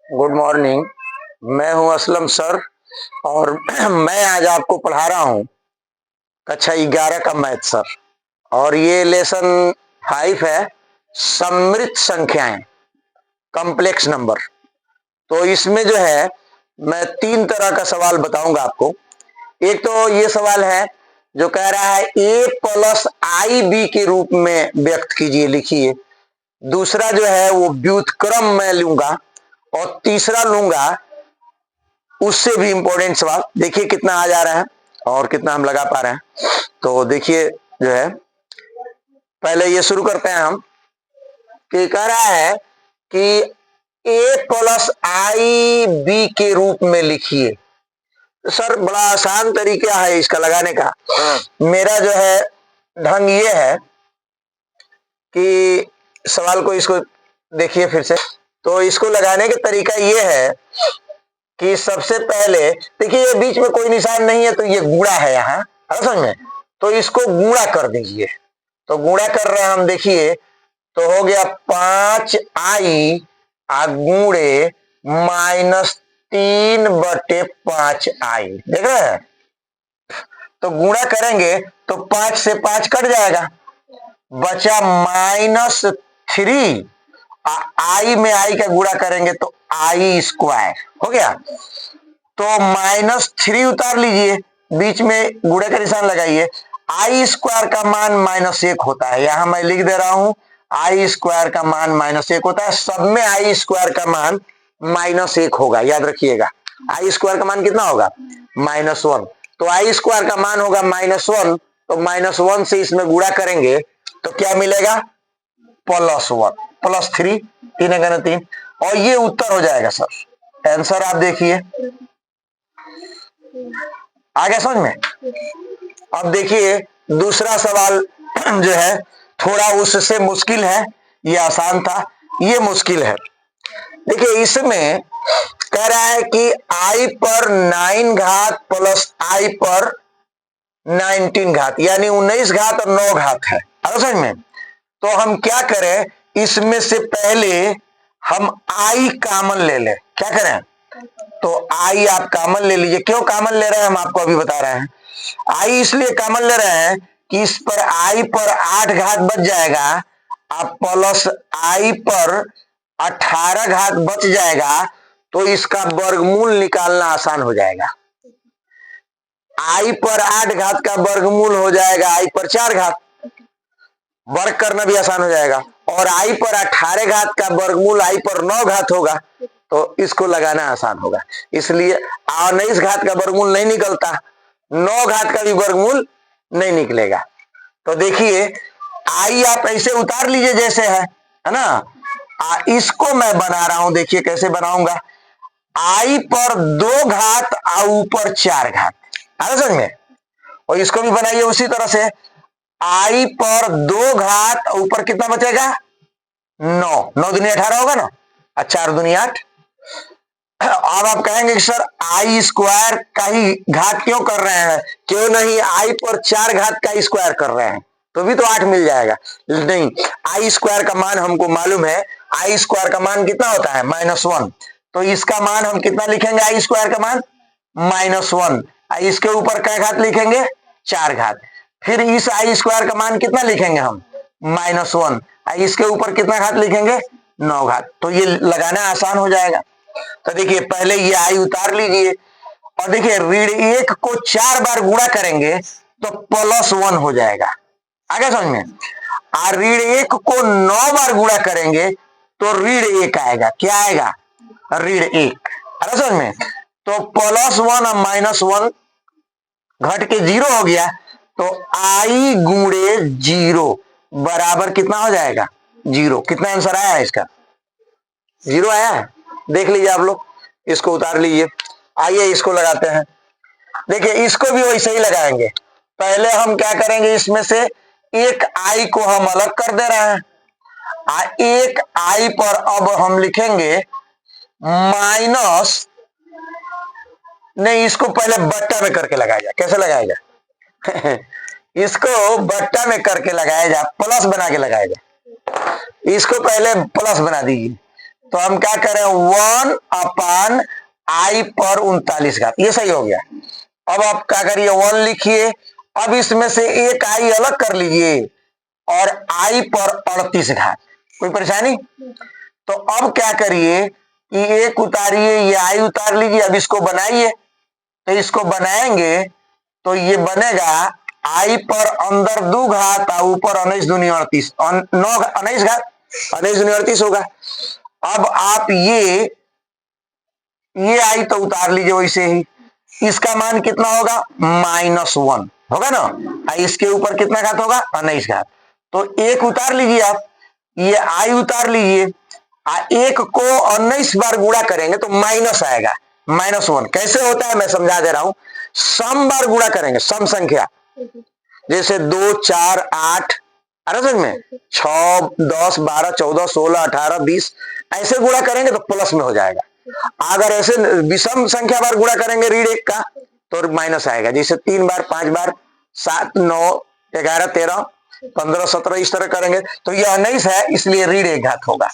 Good morning. मैं हूं Aslam sir और मैं आज आपको पढ़ा रहा हूं कक्षा 11 का मैथ सर। और ये लेसन 5 है, सम्मिलित संख्याएं, कॉम्प्लेक्स नंबर। तो इसमें जो है मैं 3 तरह का सवाल बताऊंगा आपको। एक तो ये सवाल है जो कह रहा है a प्लस आई बी के रूप में व्यक्त कीजिए, लिखिए। दूसरा जो है वो व्युत्क्रम में लूंगा और तीसरा लूंगा उससे भी इंपॉर्टेंट सवाल। देखिए कितना आ जा रहा है और कितना हम लगा पा रहे हैं। तो देखिए जो है पहले ये शुरू करते हैं हम कि कह रहा है कि a प्लस आई बी के रूप में लिखिए। तो सर बड़ा आसान तरीका है इसका लगाने का। मेरा जो है ढंग ये है कि सवाल को इसको देखिए फिर से। तो इसको लगाने का तरीका ये है कि सबसे पहले देखिए ये बीच में कोई निशान नहीं है तो ये गुणा है यहाँ, समझ में। तो इसको गुणा कर दीजिए। तो गुणा कर रहे हैं हम, देखिए तो हो गया 5i गुणे -3/5i। देख रहे हैं, तो गुणा करेंगे तो 5 से 5 कट जाएगा, बचा -3। आई में आई का गुणा करेंगे तो आई स्क्वायर हो गया। तो -3 उतार लीजिए, बीच में गुणे का निशान लगाइए। आई स्क्वायर का मान -1 होता है, यहां मैं लिख दे रहा हूं आई स्क्वायर का मान -1 होता है। सब में आई स्क्वायर का मान -1 होगा, याद रखिएगा। आई स्क्वायर का मान कितना होगा? -1। तो आई स्क्वायर का मान होगा -1, तो -1 से इसमें गुणा करेंगे तो क्या मिलेगा? +1 +3, 3 3, और ये उत्तर हो जाएगा सर। आंसर आप देखिए, आ गया समझ में। अब देखिए दूसरा सवाल जो है थोड़ा उससे मुश्किल है, ये आसान था, ये मुश्किल है। देखिए इसमें कह रहा है कि i पर 9 घात प्लस i पर 19 घात, यानी 19 घात और 9 घात है, समझ में। तो हम क्या करें, इसमें से पहले हम i कॉमन ले लें। क्या करें? तो i आप कॉमन ले लीजिए। क्यों कॉमन ले रहे हैं हम आपको अभी बता रहे हैं। i इसलिए कॉमन ले रहे हैं कि इस पर i पर 8 घात बच जाएगा, अब प्लस i पर 18 घात बच जाएगा, तो इसका वर्गमूल निकालना आसान हो जाएगा। i पर 8 घात का वर्गमूल हो जाएगा i पर 4 घात, वर्ग करना भी आसान हो जाएगा। और i पर 18 घात का वर्गमूल i पर 9 घात होगा, तो इसको लगाना आसान होगा। इसलिए 19 घात का वर्गमूल नहीं निकलता, 9 घात का भी वर्गमूल नहीं निकलेगा। तो देखिए i आप ऐसे उतार लीजिए जैसे है ना। इसको मैं बना रहा हूं, देखिए कैसे बनाऊंगा। i पर 2 घात और ऊपर 4 घात, समझ में। और इसको भी बनाइए उसी तरह से, i पर 2 घात और ऊपर कितना बचेगा? 9, 9 दूनी 18 होगा ना, 4 दूनी 8। अब आप कहेंगे कि सर आई स्क्वायर का ही घात क्यों कर रहे हैं, क्यों नहीं आई पर 4 घात का स्क्वायर कर रहे हैं, तो भी तो 8 मिल जाएगा। नहीं, आई स्क्वायर का मान हमको मालूम है, आई स्क्वायर का मान कितना होता है? -1। तो इसका मान हम कितना लिखेंगे? आई स्क्वायर का मान -1। इसके ऊपर क्या घात लिखेंगे? 4 घात। फिर इस आई स्क्वायर का मान कितना लिखेंगे हम? -1। इसके ऊपर कितना घात लिखेंगे? 9 घात। तो ये लगाना आसान हो जाएगा। तो देखिए पहले ये आई उतार लीजिए, और देखिए ऋण 1 को 4 बार गुणा करेंगे तो +1 हो जाएगा, आगे समझ में। और ऋण 1 को 9 बार गुणा करेंगे तो ऋण 1 आएगा। क्या आएगा? ऋण 1, अरे समझ में। तो +1 और -1 घट के 0 हो गया, तो i गुणे 0 बराबर कितना हो जाएगा? 0। कितना आंसर आया है इसका? 0 आया है। देख लीजिए आप लोग, इसको उतार लीजिए। आइए इसको लगाते हैं। देखिए इसको भी वैसे ही लगाएंगे। पहले हम क्या करेंगे, इसमें से एक i को हम अलग कर दे रहे हैं। एक i पर अब हम लिखेंगे माइनस, नहीं इसको पहले बट्टा में करके लगाया जाए। कैसे लगाया जाए? इसको बट्टा में करके लगाया जाए, प्लस बना के लगाया जाए। इसको पहले प्लस बना दीजिए, तो हम क्या करें 1/i पर 39 घात, ये सही हो गया। अब आप क्या करिए 1 लिखिए, अब इसमें से एक i अलग कर लीजिए और i पर 38 घात। कोई परेशानी? तो अब क्या करिए कि एक उतारिए, ये i उतार लीजिए, अब इसको बनाइए। तो इसको बनाएंगे तो ये बनेगा i पर अंदर 2 घात और ऊपर 19 दूनी 38, 19 घात, 19 दूनी 38 होगा। अब आप ये i तो उतार लीजिए वैसे ही, इसका मान कितना होगा -1 होगा ना। इसके ऊपर कितना घात होगा 19 घात। तो एक उतार लीजिए आप, ये i उतार लीजिए, एक को 19 बार गुणा करेंगे तो माइनस आएगा -1। कैसे होता है मैं समझा दे रहा हूं। सम बार गुणा करेंगे, सम संख्या, जैसे 2 4 8, अरे समझ में 6 10 12 14 16 18 20, ऐसे गुणा करेंगे तो प्लस में हो जाएगा। अगर ऐसे विषम संख्या बार गुणा करेंगे ऋण 1 का तो माइनस आएगा, जैसे 3 बार 5 बार 7 9 11 13 15 17 इस तरह करेंगे तो यह 19 है, इसलिए ऋण 1 घात होगा।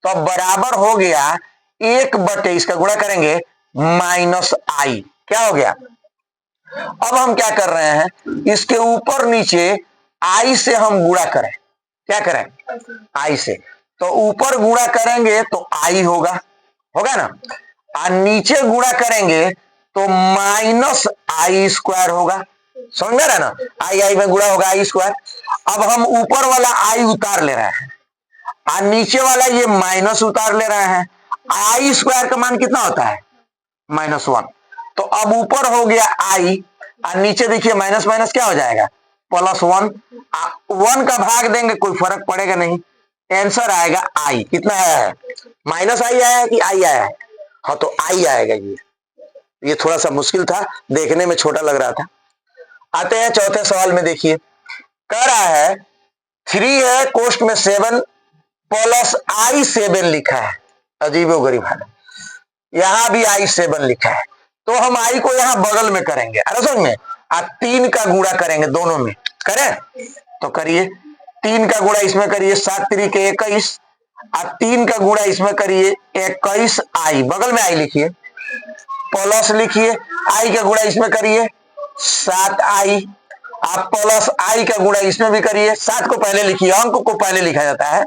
तो अब बराबर हो गया 1/, इसका गुणा करेंगे -i, क्या हो गया। अब हम क्या कर रहे हैं, इसके ऊपर नीचे i से हम गुणा करें, क्या करें i से, तो ऊपर गुणा करेंगे तो i होगा, होगा ना, और नीचे गुणा करेंगे तो -i² होगा। समझ में रहा ना, i में गुणा होगा i²। अब हम ऊपर वाला i उतार ले रहे हैं और नीचे वाला ये माइनस उतार ले रहे हैं। i² का मान कितना होता है -1। तो अब ऊपर हो गया i और नीचे देखिए माइनस माइनस क्या हो जाएगा +1। 1 का भाग देंगे कोई फर्क पड़ेगा नहीं, आंसर आएगा i। कितना आया है -i आया है कि i आया है, हाँ तो i आएगा। ये थोड़ा सा मुश्किल था, देखने में छोटा लग रहा था। आते हैं चौथे सवाल में, देखिए कह रहा है 3 है, कोष्ट में 7 प्लस i7 लिखा है, अजीबो गरीब है, यहां भी i7 लिखा है। तो हम i को यहां बगल में करेंगे, अरे समझ में, 3 का गुणा करेंगे दोनों में, करें तो करिए 3 का गुणा इसमें करिए 7 3 के 21, और 3 का गुणा इसमें करिए 21i, बगल में i लिखिए, प्लस लिखिए, i का गुणा इसमें करिए 7i, आप प्लस i का गुणा इसमें भी करिए, 7 को पहले लिखिए, अंक को पहले लिखा जाता है,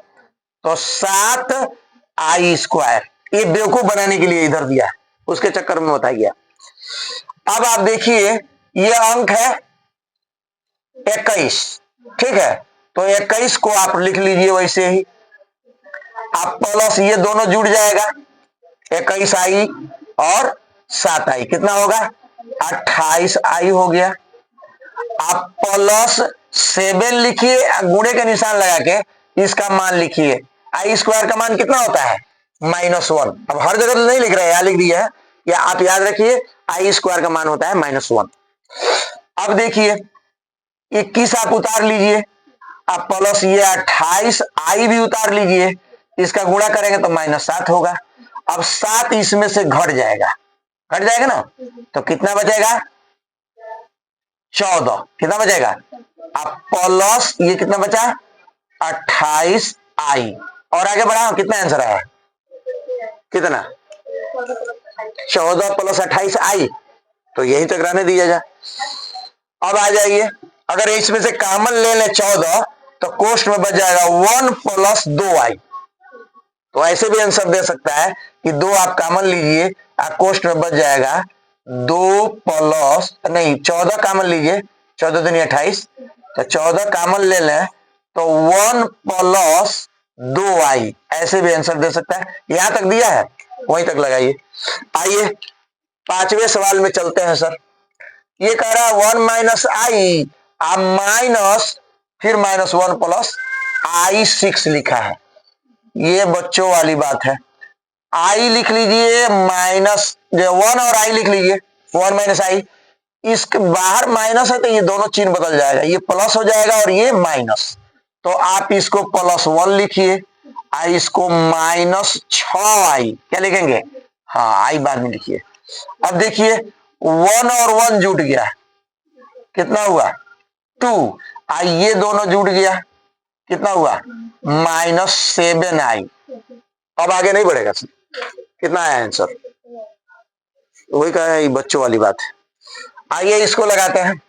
तो 7i²। ये बेवकूफ बनाने के लिए इधर दिया है, उसके चक्कर में बताया गया। अब आप देखिए ये अंक है 21, ठीक है, तो 21 को आप लिख लीजिए वैसे ही, आप प्लस ये दोनों जुड़ जाएगा 21i और 7i, कितना होगा 28i हो गया। आप प्लस 7 लिखिए, गुणे का निशान लगा के इसका मान लिखिए, i² का मान कितना होता है -1। अब हर जगह तो नहीं लिख रहे हैं, यहां लिख दिया है, या आप याद रखिए i² का मान होता है -1। अब देखिए 21 आप उतार लीजिए, आप प्लस ये 28i भी उतार लीजिए, इसका गुणा करेंगे तो -7 होगा। अब 7 इसमें से घट जाएगा ना, तो कितना बचेगा 14, कितना बचेगा, अब प्लस ये कितना बचा 28i, और आगे बढ़ाओ कितना आंसर आया, कितना 14 + 28i, तो यही तक रहने दिया जाए। अब आ जाइए, अगर इसमें से कॉमन ले लें 14 तो कोष्ट में बच जाएगा 1 + 2i। तो ऐसे भी आंसर दे सकता है कि 2 आप कॉमन लीजिए, कोष्ट में बच जाएगा 2 प्लस नहीं 14 कॉमन लीजिए, 14 दूनी 28, तो 14 कॉमन ले लें तो 1 + 2i, ऐसे भी आंसर दे सकता है। यहां तक दिया है, वहीं तक लगाइए। आइए 5वें सवाल में चलते हैं सर। ये कह रहा है 1 - i, आप माइनस फिर -1 + i6 लिखा है, ये बच्चों वाली बात है। i लिख लीजिए, माइनस 1 और i लिख लीजिए, 1 - i, इसके बाहर माइनस है तो ये दोनों चिन्ह बदल जाएगा, ये प्लस हो जाएगा और ये माइनस, तो आप इसको +1 लिखिए, इसको -6i, क्या लिखेंगे, हाँ i बाद में लिखिए। अब देखिए 1 और 1 जुट गया, कितना हुआ 2, ये दोनों जुट गया, कितना हुआ -7i, अब आगे नहीं बढ़ेगा सर। कितना आया आंसर? वही कहा है, बच्चों वाली बात है। आइए इसको लगाते हैं।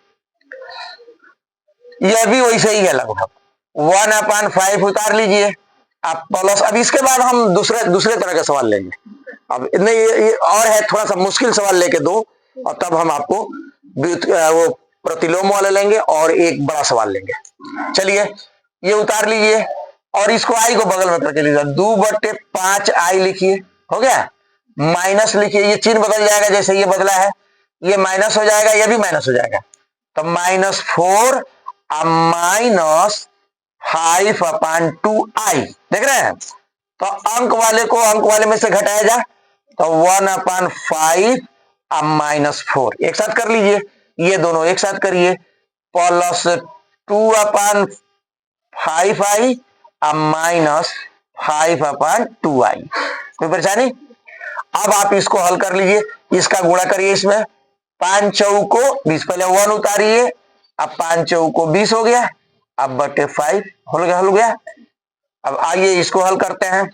यह भी वैसे ही है लगभग। 1/5 उतार लीजिए आप प्लस। अब इसके बाद हम दूसरे तरह का सवाल लेंगे। अब नहीं, ये और है, थोड़ा सा मुश्किल सवाल लेके दो, और तब हम आपको वो प्रतिलोम वाले लेंगे और एक बड़ा सवाल लेंगे। चलिए ये उतार लीजिए और इसको आई को बगल में करके लीजिए। 2/5 आई लिखिए, हो गया। माइनस लिखिए, ये चिन्ह बदल जाएगा जैसे ये बदला है, ये माइनस हो जाएगा, ये भी माइनस हो जाएगा। तो -4 -5/2i, देख रहे हैं। तो अंक वाले को अंक वाले में से घटाया जा, तो 1/5 -4 एक साथ कर लीजिए, ये दोनों एक साथ करिए, प्लस 2/5i -5/2i। कोई परेशानी? अब आप इसको हल कर लीजिए, इसका गुणा करिए इसमें। 5 चौको 20, पहले 1 उतारिए, अब 5 चौको 20 हो गया, अब बटे 5 हो गया। अब आइए इसको हल करते हैं।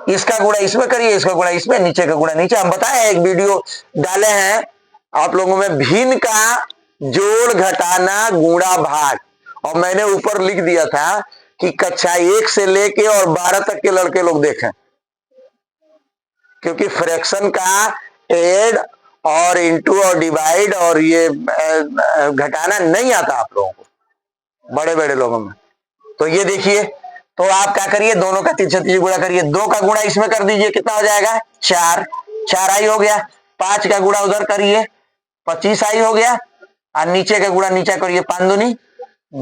इसका गुणा इसमें करिए, इसका गुणा इसमें, नीचे का गुणा नीचे। हम बताए एक वीडियो डाले हैं आप लोगों में, भिन्न का जोड़ घटाना गुणा भाग, और मैंने ऊपर लिख दिया था कि कक्षा 1 से लेके और 12 तक के लड़के लोग देखें, क्योंकि फ्रैक्शन का ऐड और इंटू और डिवाइड और ये घटाना नहीं आता आप लोगों को, बड़े लोगों में। तो ये देखिए, तो आप क्या करिए, दोनों का 3 से 3 गुणा करिए, 2 का गुणा इसमें कर दीजिए, कितना हो जाएगा? 4 आई हो गया। 5 का गुणा उधर करिए, 25 आई हो गया, और नीचे का गुणा नीचे करिए, 5 दूनी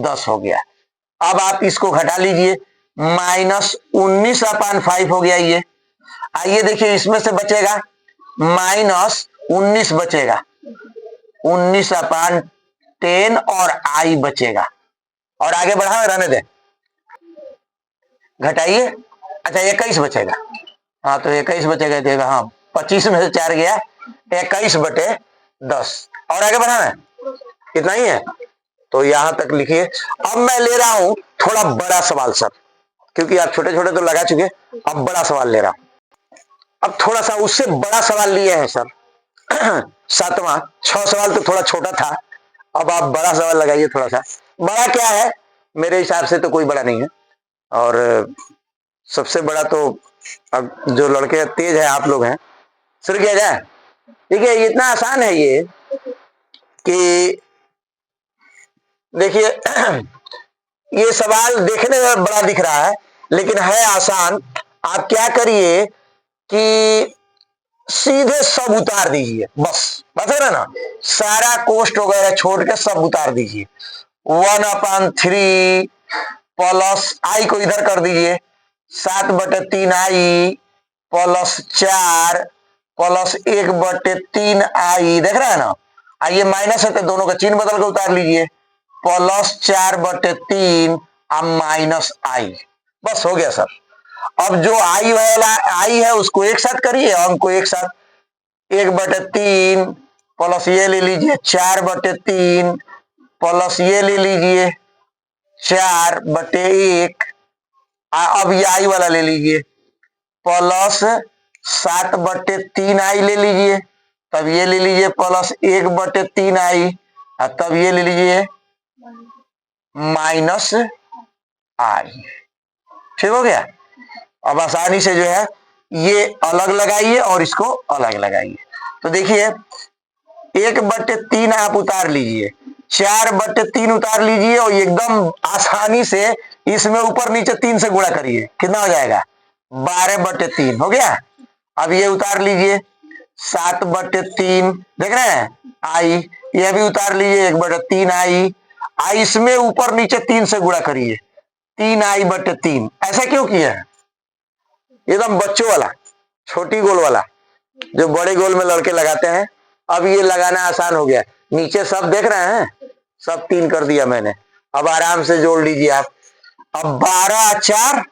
10 हो गया। अब आप इसको घटा लीजिए, -19/5 हो गया ये। आइए देखिए, इसमें से बचेगा -19 बचेगा, 19/10 और आई बचेगा, और आगे बढ़ा रहने दें, घटाइए। अच्छा 21 बचेगा, हाँ तो 21 बचेगा, देगा हाँ, 25 में से 4 गया, 21/10, और आगे बढ़ाना है, इतना ही है। तो यहां तक लिखिए। अब मैं ले रहा हूं थोड़ा बड़ा सवाल सर, क्योंकि आप छोटे छोटे तो लगा चुके, अब बड़ा सवाल ले रहा हूं। अब थोड़ा सा उससे बड़ा सवाल लिए हैं सर, 7वां। 6 सवाल तो थोड़ा छोटा था, अब आप बड़ा सवाल लगाइए थोड़ा सा। बड़ा क्या है, मेरे हिसाब से तो कोई बड़ा नहीं है, और सबसे बड़ा तो अब जो लड़के तेज है आप लोग हैं। शुरू किया जाए? ठीक है, इतना आसान है ये कि देखिए ये सवाल देखने में बड़ा दिख रहा है लेकिन है आसान। आप क्या करिए कि सीधे सब उतार दीजिए, बस है ना, सारा कोष्ट वगैरह छोड़ के सब उतार दीजिए। 1/3 प्लस आई को इधर कर दीजिए, 7/3 आई प्लस 4 प्लस 1/3 आई, देख रहे हैं ना। आइए माइनस है तो दोनों का चिन्ह बदल के उतार लीजिए, प्लस 4/3 माइनस आई, बस हो गया सर। अब जो आई वाला आई है उसको एक साथ करिए, अंक को एक साथ, 1/3 प्लस ये ले लीजिए 4/3 प्लस ये ले लीजिए 4/1, अब ये आई वाला ले लीजिए, प्लस 7/3 आई ले लीजिए, तब ये ले लीजिए प्लस 1/3 आई, तब ये ले लीजिए माइनस आई। ठीक हो गया। अब आसानी से जो है ये अलग लगाइए और इसको अलग लगाइए। तो देखिए 1/3 आप उतार लीजिए, 4/3 उतार लीजिए, और एकदम आसानी से इसमें ऊपर नीचे 3 से गुणा करिए, कितना हो जाएगा? 12/3 हो गया। अब ये उतार लीजिए 7/3, देख रहे हैं आई, ये भी उतार लीजिए 1/3 आई, इसमें ऊपर नीचे 3 से गुणा करिए, 3i/3। ऐसा क्यों किया है? एकदम बच्चों वाला, छोटी गोल वाला, जो बड़े गोल में लड़के लगाते हैं। अब ये लगाना आसान हो गया, नीचे सब देख रहे हैं, सब 3 कर दिया मैंने। अब आराम से जोड़ लीजिए आप। अब 12 4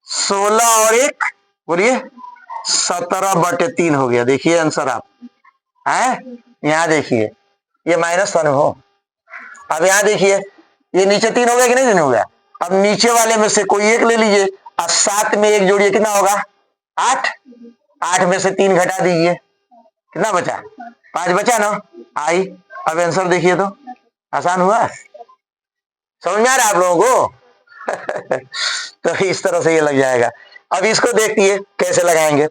16 और 1 बोलिए 17/3 हो गया। देखिए आंसर आप है, यहां देखिए ये -1 हो। अब यहां देखिए ये नीचे 3 हो गया कि नहीं हो गया। अब नीचे वाले में से कोई एक ले लीजिए और 7 में 1 जोड़िए, कितना होगा? 8, 8 में से 3 घटा दीजिए, कितना बचा? 5 बचा ना, आई। अब आंसर देखिए तो आसान हुआ, समझ में आ रहा है आप लोगों को? तो इस तरह से ये लग जाएगा। अब इसको देखिए कैसे लगाएंगे।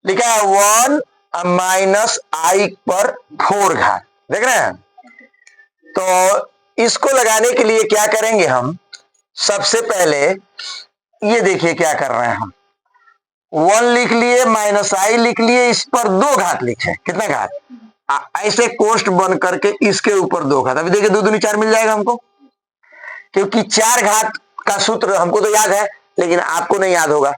लिखा है 1 माइनस आई पर 4 घात, देख रहे हैं? तो इसको लगाने के लिए क्या करेंगे हम? सबसे पहले ये देखिए क्या कर रहे हैं हम, 1 लिख लिए, माइनस आई लिख लिए, इस पर 2 घात लिखे, कितना घात? ऐसे कोष्ट बन करके इसके ऊपर 2 घात। अभी देखिए 2 दूनी 4 मिल जाएगा हमको, क्योंकि 4 घात का सूत्र हमको तो याद है, लेकिन आपको नहीं याद होगा।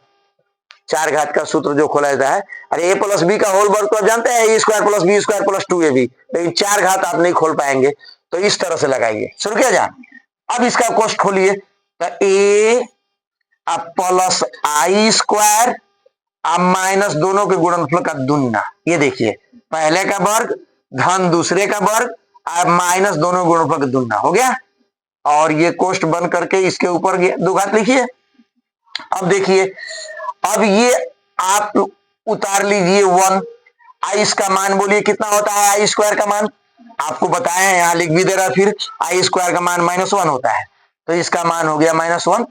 4 घात का सूत्र जो खोला जाता है, अरे ए प्लस बी का होल वर्ग तो आप जानते हैं, A square plus B square plus 2ab, लेकिन 4 घात आप नहीं खोल पाएंगे, तो इस तरह से लगाइए। शुरू किया जाए। अब इसका कोष्ट खोलिए, तो ए प्लस आई स्क्वायर अब माइनस दोनों के गुणनफल का दुगना, ये देखिए पहले का वर्ग धन दूसरे का वर्ग, अब माइनस दोनों गुणनफल का दुगना हो गया, और ये कोष्ट बन करके इसके ऊपर 2 घात लिखिए। अब देखिए, अब ये आप उतार लीजिए 1, आई इसका मान बोलिए कितना होता है? आई स्क्वायर का मान आपको बताया है, यहां लिख भी दे रहा, फिर आई स्क्वायर का मान -1 होता है, तो इसका मान हो गया -1।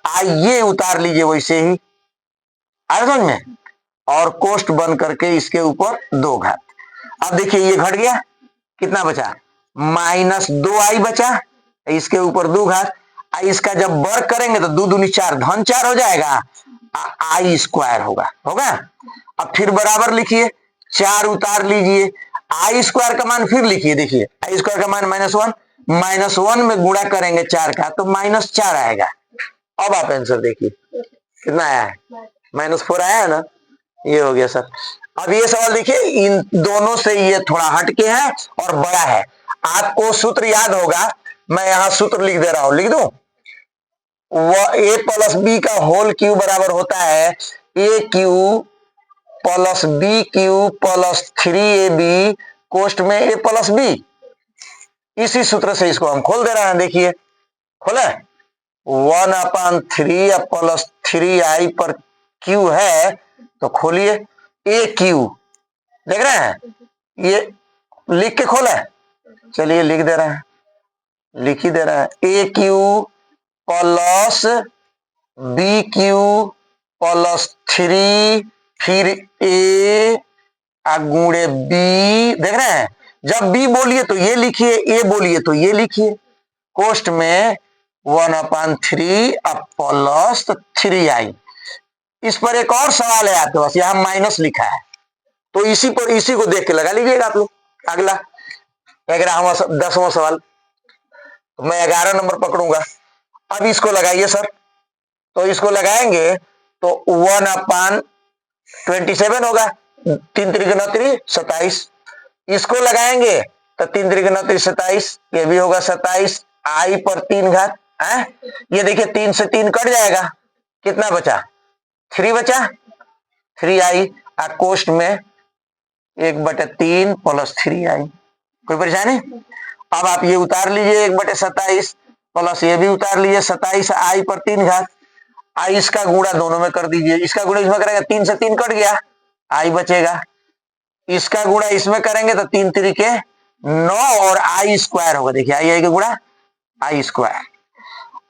आई ये उतार लीजिए वैसे ही, आ समझ में, और कोष्ट बन करके इसके ऊपर 2 घात। अब देखिए ये घट गया, कितना बचा? -2i बचा, इसके ऊपर 2 घात। इसका जब वर्ग करेंगे तो 2 दूनी 4, धन 4 हो जाएगा, आई स्क्वायर होगा, होगा। अब फिर बराबर लिखिए, 4 उतार लीजिए, आई स्क्वायर का मान फिर लिखिए, देखिए आई स्क्वायर का मान -1, -1 में गुणा करेंगे 4 का तो -4 आएगा। अब आप आंसर देखिए कितना आया है, -4 आया है ना, ये हो गया सर। अब ये सवाल देखिए, इन दोनों से ये थोड़ा हटके है और बड़ा है। आपको सूत्र याद होगा, मैं यहां सूत्र लिख दे रहा हूं, लिख दूं? ए प्लस बी का होल क्यू बराबर होता है a cube plus b cube plus 3ab कोष्ट में ए प्लस बी। इसी सूत्र से इसको हम खोल दे रहे हैं, देखिए खोले, 1/3 प्लस 3i पर क्यू है, तो खोलिए ए क्यू, देख रहे हैं, ये लिख के खोले, चलिए लिख दे रहे हैं, लिख ही दे रहा है, a cube plus b cube plus 3 फिर ए गुणे बी, देख रहे हैं, जब बी बोलिए तो ये लिखिए, ए बोलिए तो ये लिखिए, कोष्ट में 1/3 प्लस 3i। इस पर एक और सवाल है आपके पास, यहां माइनस लिखा है, तो इसी पर, इसी को देख के लगा लीजिएगा आप लोग। अगला 10वां सवाल, मैं 11 नंबर पकड़ूंगा। अब इसको लगाइए सर, तो इसको लगाएंगे तो 1/27 होगा, 3 त्रिक 29, 27। इसको लगाएंगे तो 3 त्रिक 29, 27, ये भी होगा 27, आई पर 3 घात है, ये देखिए 3 से 3 कट जाएगा, कितना बचा? 3 बचा, 3i, कोष्ट में 1/3 प्लस 3i। कोई परेशानी? अब आप ये उतार लीजिए 1/27 प्लस ये भी उतार लीजिए 27, आई पर 3 घात, आई इसका गुणा दोनों में कर दीजिए, इसका गुणा इसमें करेंगे 3 से 3 कट गया, आई बचेगा, इसका गुणा इसमें करेंगे तो 3 त्रिके 9 और आई स्क्वायर होगा, देखिए आई का गुणा आई स्क्वायर।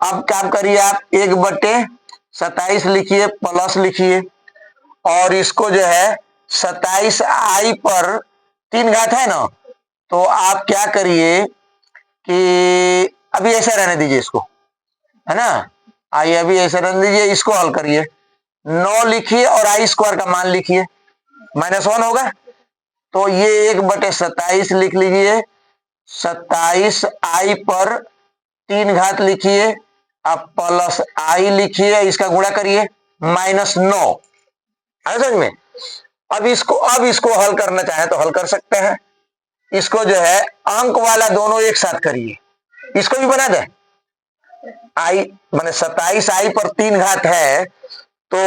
अब क्या करिए आप, 1/27 लिखिए प्लस लिखिए, और इसको जो है 27 आई पर 3 घात है ना, तो आप क्या करिए कि अभी ऐसे रहने दीजिए इसको, है ना, आइए अभी ऐसे रहने दीजिए, इसको हल करिए, 9 लिखिए और आई स्क्वायर का मान लिखिए, -1 होगा, तो ये 1/27 लिख लीजिए, 27 आई पर 3 घात लिखिए, अब प्लस आई लिखिए, इसका गुणा करिए -9, है समझ में। अब इसको हल करना चाहे तो हल कर सकते हैं, इसको जो है अंक वाला दोनों एक साथ करिए, इसको भी बना दे, आई माने 27 आई पर 3 घात है, तो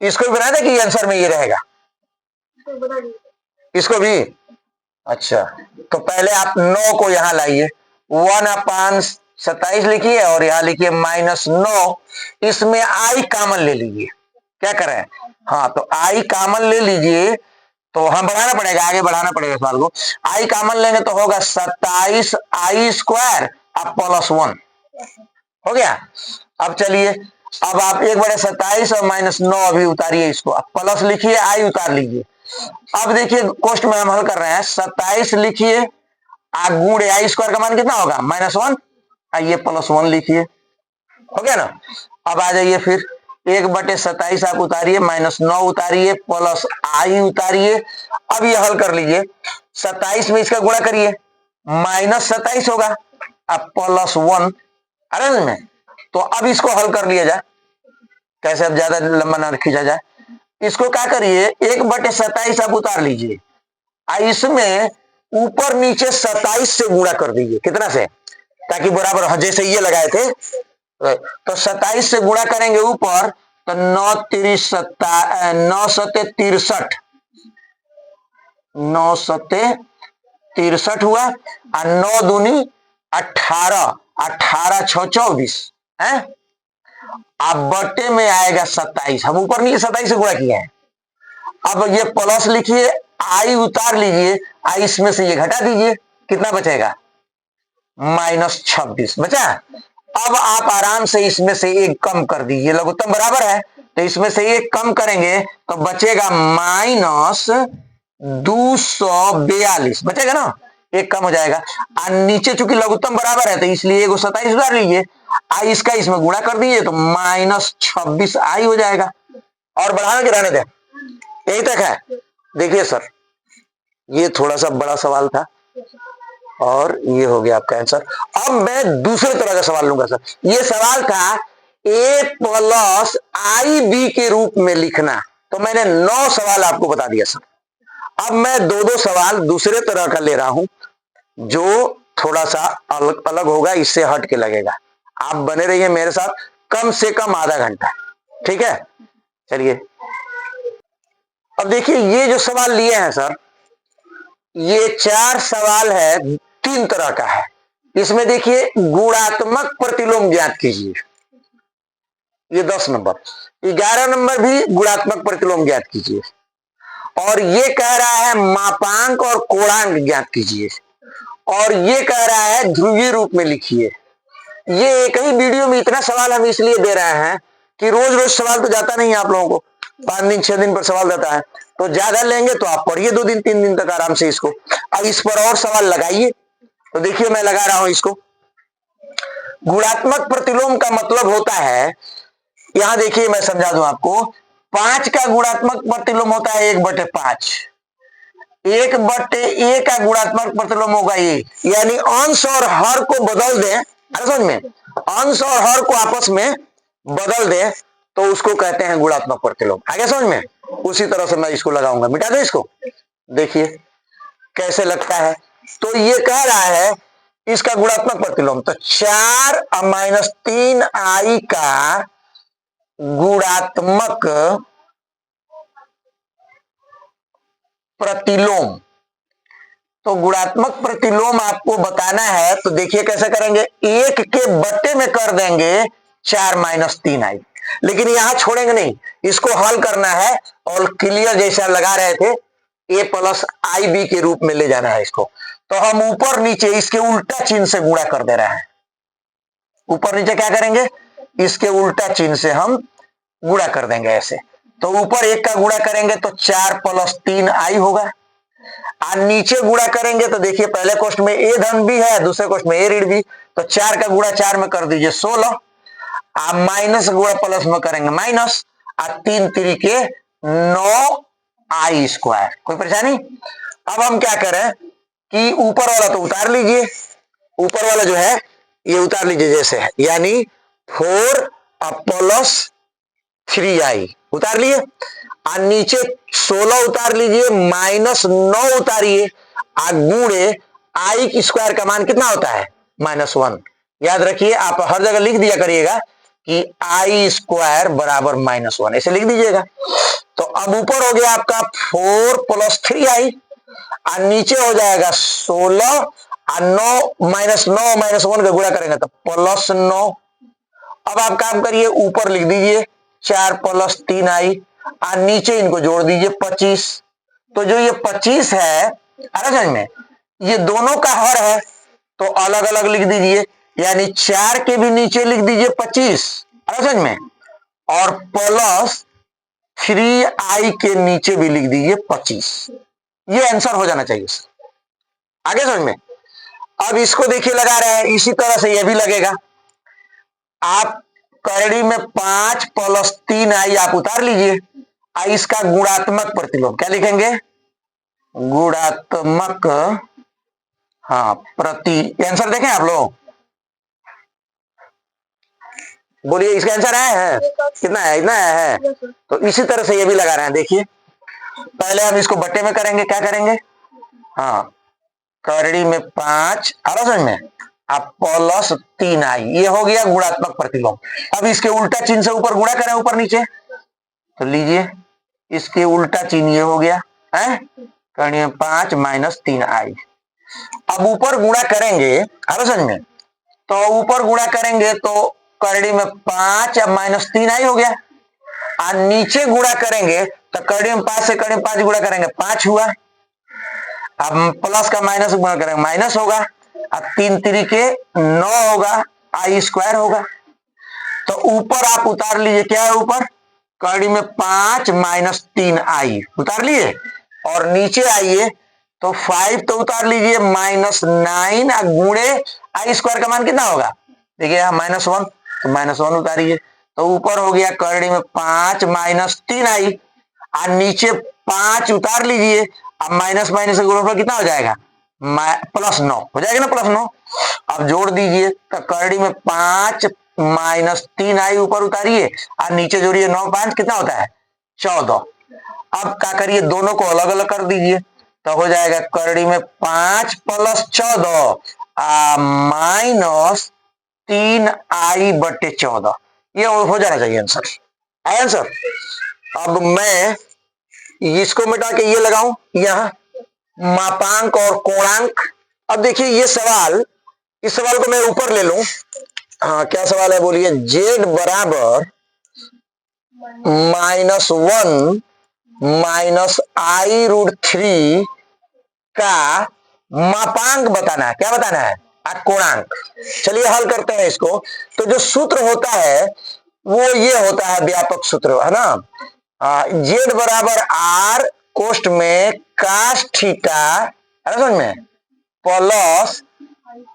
इसको भी बना दे कि आंसर में ये रहेगा, इसको भी। अच्छा, तो पहले आप 9 को यहां लाइए, 1/27 लिखिए और यहां लिखिए -9, इसमें आई कॉमन ले लीजिए, क्या करें, हाँ तो आई कॉमन ले लीजिए, तो हम बढ़ाना पड़ेगा, आगे बढ़ाना पड़ेगा सवाल को। आई कॉमन लेंगे तो होगा 27 आई स्क्वायर अब +1 हो गया। अब चलिए, अब आप 1/27 और -9 अभी उतारिए इसको, अब प्लस लिखिए, आई उतार लीजिए। अब देखिए क्वेश्चन में हम हल कर रहे हैं, 27 लिखिए, गुणे आई स्क्वायर का मान कितना होगा -1, आइए +1 लिखिए, हो गया ना। अब आ जाइए फिर 1/27 आप उतारिए, -9 उतारिए, प्लस आई उतारिए। अब ये हल कर लीजिए, 27 में इसका गुणा करिए, -27 होगा, अब +1, अरे में तो अब इसको हल कर लिया जाए, कैसे, अब ज्यादा लंबा ना खींचा जाए, इसको क्या करिए 1/27 आप उतार लीजिए, इसमें ऊपर नीचे 27 से गुणा कर दीजिए, कितना से, ताकि बराबर जैसे ये लगाए थे, तो 27 से गुणा करेंगे ऊपर तो 9 सते 63 हुआ, और 9 दूनी 18, 18 6 24 है, अब बटे में आएगा 27, हम ऊपर नीचे 27 से गुणा किया है। अब ये प्लस लिखिए, आई उतार लीजिए, आई इसमें से ये घटा दीजिए, कितना बचेगा -26 बचा। अब आप आराम से इसमें से एक कम कर दीजिए, लघुत्तम बराबर है तो इसमें से एक कम करेंगे तो बचेगा -242 बचेगा ना, एक कम हो जाएगा, और नीचे चूंकि लघुत्तम बराबर है तो इसलिए एगो 27 उतार लीजिए, आई इसका इसमें गुणा कर दीजिए तो -26 आई हो जाएगा। और बढ़ाना कि रहने दें, यही तक है। देखिए सर, ये थोड़ा सा बड़ा सवाल था और ये हो गया आपका आंसर। अब मैं दूसरे तरह का सवाल लूंगा सर, ये सवाल था a + IB के रूप में लिखना, तो मैंने 9 सवाल आपको बता दिया सर। अब मैं 2-2 सवाल दूसरे तरह का ले रहा हूं, जो थोड़ा सा अलग अलग होगा, इससे हट के लगेगा। आप बने रहिए मेरे साथ कम से कम आधा घंटा, ठीक है। चलिए अब देखिए, ये जो सवाल लिए हैं सर, ये 4 सवाल है, 3 तरह का है। इसमें देखिए गुणात्मक प्रतिलोम ज्ञात कीजिए, ये 10 नंबर, 11 नंबर भी गुणात्मक प्रतिलोम ज्ञात कीजिए, और ये कह रहा है मापांक और कोणांक ज्ञात कीजिए, और ये कह रहा है ध्रुवीय रूप में लिखिए। ये एक ही वीडियो में इतना सवाल हम इसलिए दे रहे हैं कि रोज रोज सवाल तो जाता नहीं है आप लोगों को, 5 दिन 6 दिन पर सवाल जाता है, तो ज्यादा लेंगे तो आप पढ़िए 2 दिन 3 दिन तक आराम से इसको। अब इस पर और सवाल लगाइए, तो देखिए मैं लगा रहा हूं इसको। गुणात्मक प्रतिलोम का मतलब होता है, यहां देखिए मैं समझा दूं आपको, 5 का गुणात्मक प्रतिलोम होता है 1/5, 1/a का गुणात्मक प्रतिलोम होगा ये, यानी अंश और हर को बदल दें, समझ में, अंश और हर को आपस में बदल दें तो उसको कहते हैं गुणात्मक प्रतिलोम। आगे समझ में, उसी तरह से मैं इसको लगाऊंगा, मिटा दे इसको, देखिए कैसे लगता है। तो ये कह रहा है इसका गुणात्मक प्रतिलोम, तो 4 - 3i का गुणात्मक प्रतिलोम, तो गुणात्मक प्रतिलोम आपको बताना है, तो देखिए कैसे करेंगे, 1 के बट्टे में कर देंगे 4 - 3i, लेकिन यहां छोड़ेंगे नहीं, इसको हल करना है और क्लियर जैसा लगा रहे थे a + IB के रूप में ले जाना है इसको। तो हम ऊपर नीचे इसके उल्टा चिन्ह से गुणा कर दे रहे हैं, ऊपर नीचे क्या करेंगे, इसके उल्टा चिन्ह से हम गुणा कर देंगे ऐसे। तो ऊपर 1 का गुणा करेंगे तो 4 + 3i होगा, और नीचे गुणा करेंगे तो देखिए पहले क्वेश्चन में a धन भी है, दूसरे क्वेश्चन में a ऋण भी, तो 4 का गुणा 4 में कर दीजिए 16, आप माइनस गुणा प्लस में करेंगे माइनस, और 3 त्रिके 9i स्क्वायर, कोई परेशानी। अब हम क्या करें कि ऊपर वाला तो उतार लीजिए, ऊपर वाला जो है ये उतार लीजिए जैसे है, यानी 4 + 3i उतार लिए, और नीचे 16 उतार लीजिए, -9 उतारिए, और गुणे i स्क्वायर का मान कितना होता है -1। याद रखिए, आप हर जगह लिख दिया करिएगा कि i स्क्वायर बराबर -1, ऐसे लिख दीजिएगा। तो अब ऊपर हो गया आपका 4 + 3i, और नीचे हो जाएगा 16, और 9 -1 का गुणा करेंगे तो +9। अब आप काम करिए, ऊपर लिख दीजिए 4 + 3i, और नीचे इनको जोड़ दीजिए 25। तो जो ये 25 है, समझ में, ये दोनों का हर है, तो अलग अलग लिख दीजिए, यानी 4 के भी नीचे लिख दीजिए 25, समझ में, और प्लस 3i के नीचे भी लिख दीजिए 25। ये आंसर हो जाना चाहिए। आगे समझ में। अब इसको देखिए लगा रहे हैं, इसी तरह से ये भी लगेगा। आप करड़ी में 5 + 3i आप उतार लीजिए, इसका गुणात्मक प्रतिलोम क्या लिखेंगे? गुणात्मक, हाँ, प्रति। आंसर देखें आप लोग, बोलिए इसका आंसर है कितना है? इतना है। तो इसी तरह से ये भी लगा रहे हैं। देखिए पहले हम इसको बट्टे में करेंगे, क्या करेंगे? हाँ, करड़ी में 5, समझ में, आप प्लस 3i, ये हो गया गुणात्मक प्रतिलोम। अब इसके उल्टा चिन्ह से ऊपर गुणा करें, ऊपर नीचे, तो लीजिए इसके उल्टा चिन्ह ये हो गया है, करड़ी में 5 - 3i। अब ऊपर गुणा करेंगे, समझ में, तो ऊपर गुणा करेंगे तो करड़ी में 5 अब -3i हो गया, और नीचे गुणा करेंगे तो करड़ी में 5 से करड़ी में 5 गुणा करेंगे 5 हुआ। अब प्लस का माइनस गुणा करेंगे माइनस होगा, अब 3 तिरिके 9 होगा, i² होगा। तो ऊपर आप उतार लीजिए, क्या है ऊपर? करड़ी में 5 - 3i उतार लिए, और नीचे आइए तो 5 तो उतार लीजिए, -9 गुणे i² का मान कितना होगा? देखिए यहाँ -1, तो -1 उतारिए, तो ऊपर हो गया करड़ी में 5 - 3i, और नीचे 5 उतार लीजिए, अब माइनस माइनस का कितना हो जाएगा? +9 हो जाएगा ना, +9। अब जोड़ दीजिए, तो करड़ी में 5 - 3i ऊपर उतारिए, और नीचे जोड़िए 9 5 कितना होता है? 14। अब क्या करिए, दोनों को अलग अलग कर दीजिए, तो हो जाएगा करड़ी में 5 + 14 -3i/14। ये हो जाना चाहिए आंसर। आंसर। अब मैं इसको मिटा के ये लगाऊं, यहां मापांक और कोणांक। अब देखिए ये सवाल, इस सवाल को मैं ऊपर ले लूं। हाँ, क्या सवाल है बोलिए? z बराबर -1 -i√3 का मापांक बताना है। क्या बताना है? कोणांक। चलिए हल करते हैं इसको। तो जो सूत्र होता है वो ये होता है, व्यापक सूत्र, है ना, z बराबर r कोष्ठ में cos थीटा, समझ में, प्लस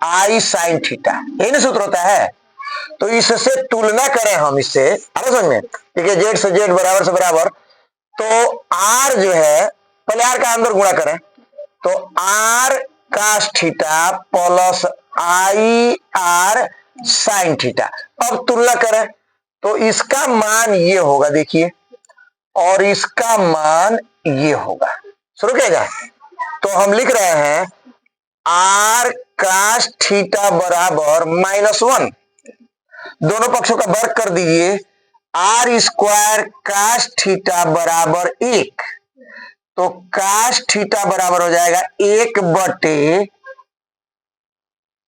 i sin थीटा, यही ना सूत्र होता है। तो इससे तुलना करें हम इससे, समझ में, ठीक है, z से z बराबर से बराबर, तो r जो है, पहले r का अंदर गुणा करें, तो r cos theta plus i r sin theta. अब तुलना करें तो इसका मान ये होगा, देखिए, और इसका मान ये होगा। शुरू किया, तो हम लिख रहे हैं r cos थीटा बराबर -1, दोनों पक्षों का वर्ग कर दीजिए, r² cos थीटा बराबर 1, तो cos थीटा बराबर हो जाएगा 1/,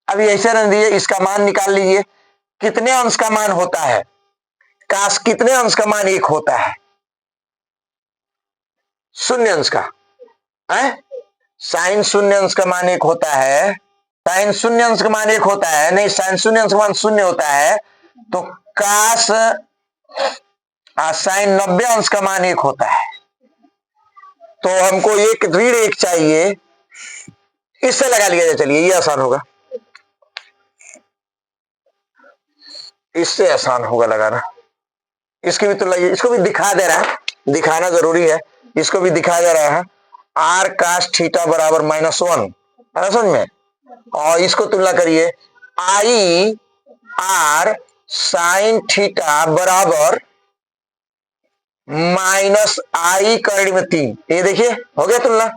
अभी ऐसे रख दीजिए, इसका मान निकाल लीजिए, कितने अंश का मान होता है? cos कितने अंश का मान 1 होता है? 0 अंश का है। साइन 0 अंश का मान 1 होता है, साइन 0 अंश का मान 1 होता है, नहीं, साइन 0 अंश का मान 0 होता है, तो cos साइन 90 अंश का मान 1 होता है। तो हमको एक ऋण 1 चाहिए, इससे लगा लिया जाए। चलिए ये आसान होगा, इससे आसान होगा लगाना। इसकी भी तुलना, इसको भी दिखा दे रहा है, दिखाना जरूरी है, इसको भी दिखा दे रहा है, r cos थीटा बराबर -1, समझ में, और इसको तुलना करिए, i r sin थीटा बराबर -i करड़ी में 3। ये देखिए हो गया तुलना,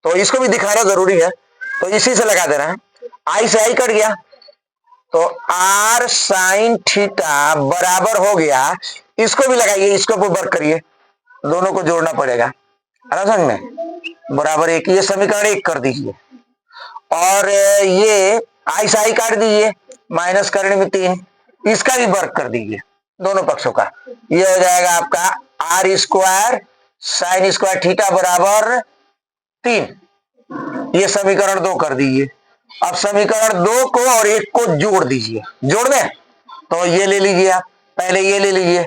तो इसको भी दिखाना जरूरी है, तो इसी से लगा दे रहे हैं, i से i कट गया, तो r sin थीटा बराबर हो गया, इसको भी लगाइए, इसको वर्ग करिए, दोनों को जोड़ना पड़ेगा, समझ में, बराबर 1, ये समीकरण 1 कर दीजिए, और ये i से i काट दीजिए, माइनस करने में 3, इसका भी वर्ग कर दीजिए, दोनों पक्षों का। ये हो जाएगा आपका r square sine square theta बराबर 3। ये समीकरण 2 कर दीजिए। अब समीकरण 2 को और 1 को जोड़ दीजिए। जोड़ दें तो ये ले लीजिए, आप पहले ये ले लीजिए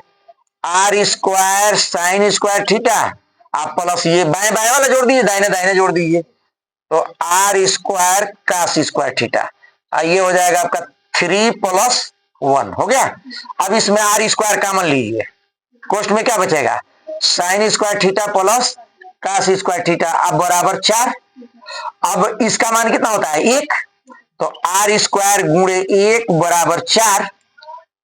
r square sine square theta, आप प्लस ये बाएं बाएं वाला जोड़ दीजिए, दाहिने दाहिने जोड़ दीजिए, तो r square cos square theta, ये हो जाएगा आपका 3 + 1 हो गया। अब इसमें आर स्क्वायर कॉमन लीजिए, कोष्ट में क्या बचेगा sine square theta plus cos square theta, अब बराबर 4। अब इसका मान कितना होता है 1, तो आर स्क्वायर गुणे 1 बराबर 4,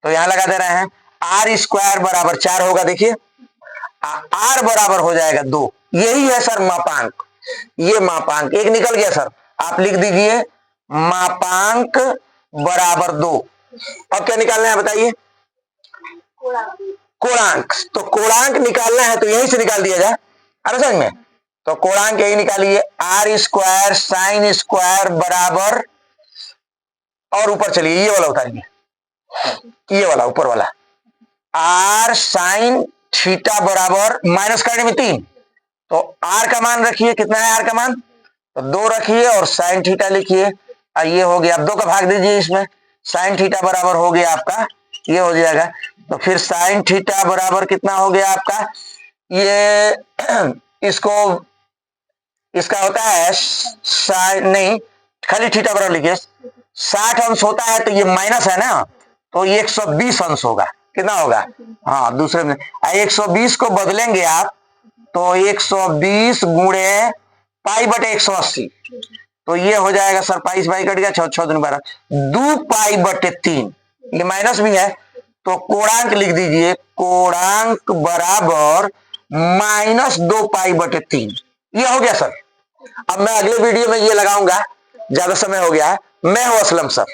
तो यहां लगा दे रहे हैं आर स्क्वायर बराबर 4 होगा। देखिए आर बराबर हो जाएगा 2, यही है सर मापांक, ये मापांक एक निकल गया सर, आप लिख दीजिए मापांक बराबर 2। अब क्या निकालना है बताइए कोणांक, तो कोणांक निकालना है तो यहीं से निकाल दिया जाए, अरे समझ में, तो कोणांक यही निकालिए आर स्क्वायर साइन स्क्वायर बराबर, और ऊपर चलिए ये वाला उतारिए, ये वाला ऊपर वाला आर साइन थीटा बराबर माइनस करने में 3, तो आर का मान रखिए, कितना है आर का मान, तो 2 रखिए और साइन थीटा लिखिए, ये हो गया। अब 2 का भाग दीजिए इसमें, साइन थीटा बराबर हो गया आपका, ये हो जाएगा, तो फिर साइन थीटा बराबर कितना हो गया आपका, ये इसको इसका होता है साइन नहीं, खाली थीटा बराबर लिखिए 60 अंश होता है, तो ये माइनस है ना, तो ये 120 अंश होगा, कितना होगा, हाँ दूसरे में 120 को बदलेंगे आप, तो 120 गुणे पाई बटे 180, तो ये हो जाएगा सर पाई से पाई कट गया, 6 6 12 2 पाई बटे 3, ये माइनस भी है, तो कोणांक लिख दीजिए कोणांक बराबर -2 पाई बटे 3, ये हो गया सर। अब मैं अगले वीडियो में ये लगाऊंगा, ज्यादा समय हो गया है, मैं हूं असलम सर।